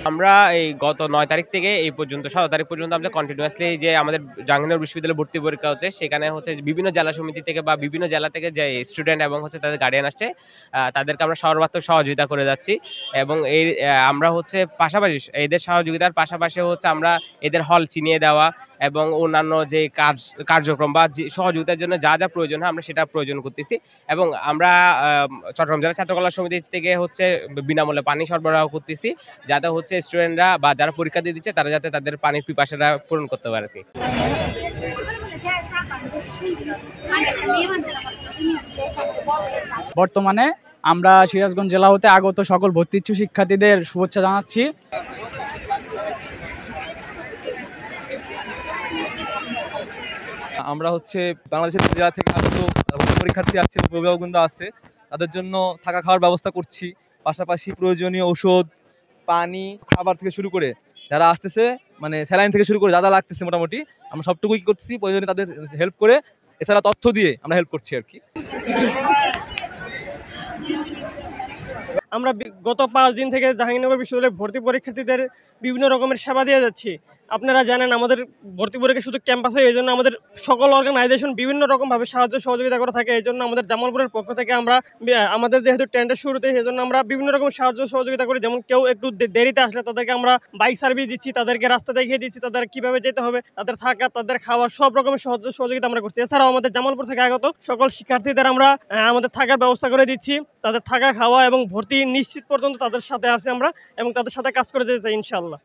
আমরা এই গত ৯ তারিখ থেকে এই পর্যন্ত ১৭ তারিখ পর্যন্ত আমরা কন্টিনিউয়াসলি যে আমাদের জাহাঙ্গীরনগর বিশ্ববিদ্যালয়ে ভর্তি পরীক্ষা হচ্ছে, সেখানে হচ্ছে বিভিন্ন জেলা সমিতি থেকে বা বিভিন্ন জেলা থেকে যে স্টুডেন্ট এবং হচ্ছে তাদের গার্ডিয়ান আসছে, তাদেরকে আমরা সর্বাত্মক সহযোগিতা করে যাচ্ছি। এবং এই আমরা হচ্ছে পাশাপাশি এদের সহযোগিতার পাশাপাশি হচ্ছে আমরা এদের হল চিনিয়ে দেওয়া এবং অন্যান্য যে কার্যক্রম বা সহযোগিতার জন্য যা যা প্রয়োজন হয় আমরা সেটা প্রয়োজন করতেছি। এবং আমরা চট্টগ্রাম জেলা ছাত্রকল্যাণ সমিতি থেকে হচ্ছে বিনামূল্যে পানি সরবরাহ করতেছি, যাতে হচ্ছে স্টুডেন্টরা বা যারা পরীক্ষা দিয়ে দিচ্ছে তারা যাতে তাদের পানির পিপাসাটা পূরণ করতে পারে আর কি। বর্তমানে আমরা সিরাজগঞ্জ জেলা হতে আগত সকল ভর্তি ইচ্ছুক শিক্ষার্থীদের শুভেচ্ছা জানাচ্ছি। আমরা হচ্ছে বাংলাদেশের জেলা থেকে আগত পরীক্ষার্থী আছে, অভিভাবকবৃন্দ আছে, তাদের জন্য থাকা খাওয়ার ব্যবস্থা করছি। পাশাপাশি প্রয়োজনীয় ঔষধ, পানি, খাবার থেকে শুরু করে যারা আসতেছে মানে স্যালাইন থেকে শুরু করে যা যা লাগতেছে মোটামুটি আমরা সবটুকুই করছি, প্রয়োজনে তাদের হেল্প করে, এছাড়া তথ্য দিয়ে আমরা হেল্প করছি আর কি। আমরা গত 5 দিন থেকে জাহাঙ্গীরনগর বিশ্ববিদ্যালয়ে ভর্তি পরীক্ষার্থীদের বিভিন্ন রকমের সেবা দিয়ে যাচ্ছি। আপনারা জানেন আমাদের ভর্তি পরীক্ষা শুধু ক্যাম্পাসে, এই জন্য আমাদের সকল অর্গানাইজেশন বিভিন্ন রকমভাবে সাহায্য সহযোগিতা করে থাকে। এই জন্য আমাদের জামালপুরের পক্ষ থেকে আমরা আমাদের যেহেতু টেন্ডের শুরুতে, সেই জন্য আমরা বিভিন্ন রকম সাহায্য সহযোগিতা করি। যেমন কেউ একটু দেরিতে আসলে তাদেরকে আমরা বাইক সার্ভিস দিচ্ছি, তাদেরকে রাস্তা দেখিয়ে দিচ্ছি, তাদের কীভাবে যেতে হবে, তাদের থাকা, তাদের খাওয়া, সব রকমের সাহায্য সহযোগিতা আমরা করছি। এছাড়াও আমাদের জামালপুর থেকে আগত সকল শিক্ষার্থীদের আমরা আমাদের থাকার ব্যবস্থা করে দিচ্ছি। তাদের থাকা, খাওয়া এবং ভর্তি নিশ্চিত পর্যন্ত তাদের সাথে আছি আমরা এবং তাদের সাথে কাজ করে যেতে চাই ইনশাআল্লাহ।